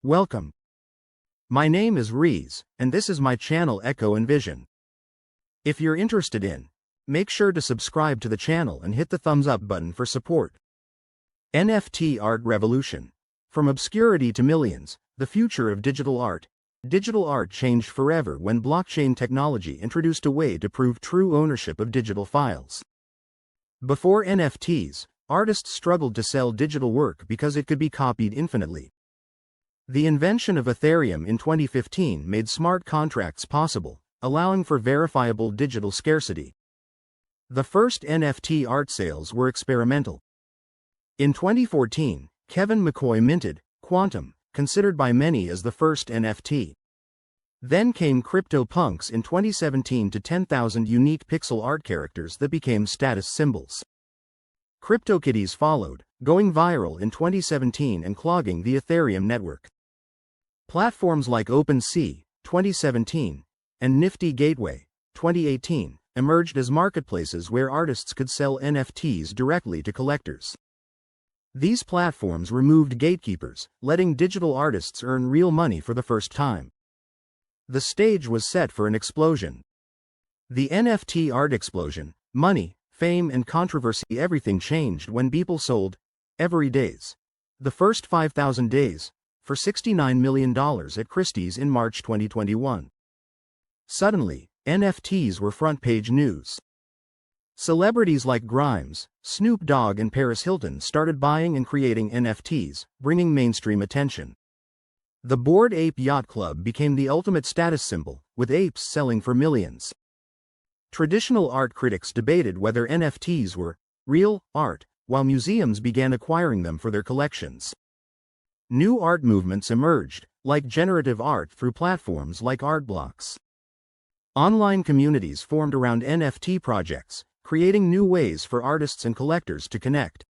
Welcome. My name is Reaz, and this is my channel Echo Envision. If you're interested in, make sure to subscribe to the channel and hit the thumbs up button for support. NFT Art Revolution. From obscurity to millions, the future of digital art. Digital art changed forever when blockchain technology introduced a way to prove true ownership of digital files. Before NFTs, artists struggled to sell digital work because it could be copied infinitely. The invention of Ethereum in 2015 made smart contracts possible, allowing for verifiable digital scarcity. The first NFT art sales were experimental. In 2014, Kevin McCoy minted Quantum, considered by many as the first NFT. Then came CryptoPunks in 2017 to 10,000 unique pixel art characters that became status symbols. CryptoKitties followed, going viral in 2017 and clogging the Ethereum network. Platforms like OpenSea, 2017, and Nifty Gateway, 2018, emerged as marketplaces where artists could sell NFTs directly to collectors. These platforms removed gatekeepers, letting digital artists earn real money for the first time. The stage was set for an explosion. The NFT art explosion, money, fame and controversy. Everything changed when people sold Every Days, the first 5,000 days, for $69 million at Christie's in March 2021. Suddenly, NFTs were front-page news. Celebrities like Grimes, Snoop Dogg and Paris Hilton started buying and creating NFTs, bringing mainstream attention. The Bored Ape Yacht Club became the ultimate status symbol, with apes selling for millions. Traditional art critics debated whether NFTs were real art, while museums began acquiring them for their collections. New art movements emerged, like generative art through platforms like Art Blocks. Online communities formed around NFT projects, creating new ways for artists and collectors to connect.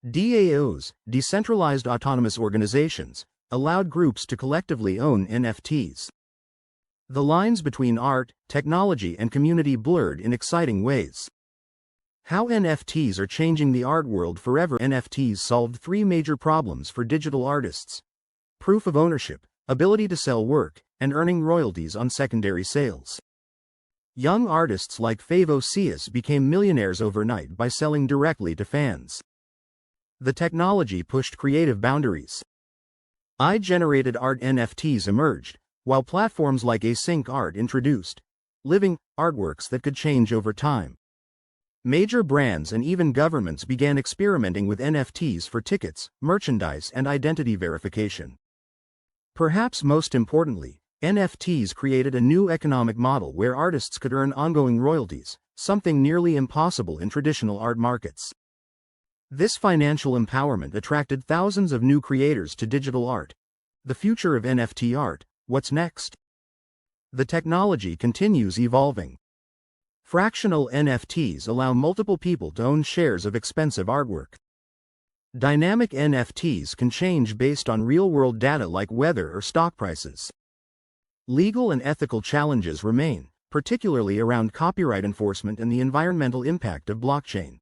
DAOs, decentralized autonomous organizations, allowed groups to collectively own NFTs. The lines between art, technology and community blurred in exciting ways. How NFTs are changing the art world forever. NFTs solved three major problems for digital artists: proof of ownership, ability to sell work, and earning royalties on secondary sales. Young artists like Favo Cias became millionaires overnight by selling directly to fans. The technology pushed creative boundaries. AI-generated art NFTs emerged, while platforms like Async Art introduced living artworks that could change over time. Major brands and even governments began experimenting with NFTs for tickets, merchandise, and identity verification. Perhaps most importantly, NFTs created a new economic model where artists could earn ongoing royalties, something nearly impossible in traditional art markets. This financial empowerment attracted thousands of new creators to digital art. The future of NFT art, what's next? The technology continues evolving. Fractional NFTs allow multiple people to own shares of expensive artwork. Dynamic NFTs can change based on real-world data like weather or stock prices. Legal and ethical challenges remain, particularly around copyright enforcement and the environmental impact of blockchain.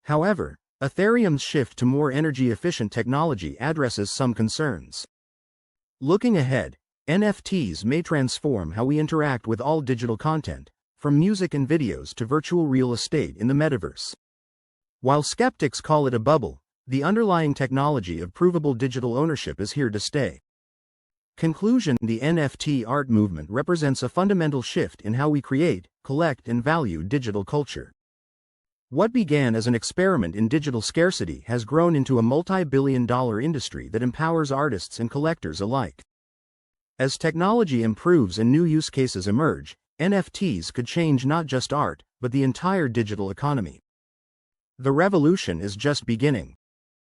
However, Ethereum's shift to more energy-efficient technology addresses some concerns. Looking ahead, NFTs may transform how we interact with all digital content, from music and videos to virtual real estate in the metaverse. While skeptics call it a bubble, the underlying technology of provable digital ownership is here to stay. Conclusion: the NFT art movement represents a fundamental shift in how we create, collect, and value digital culture. What began as an experiment in digital scarcity has grown into a multi-billion-dollar industry that empowers artists and collectors alike. As technology improves and new use cases emerge, NFTs could change not just art, but the entire digital economy. The revolution is just beginning.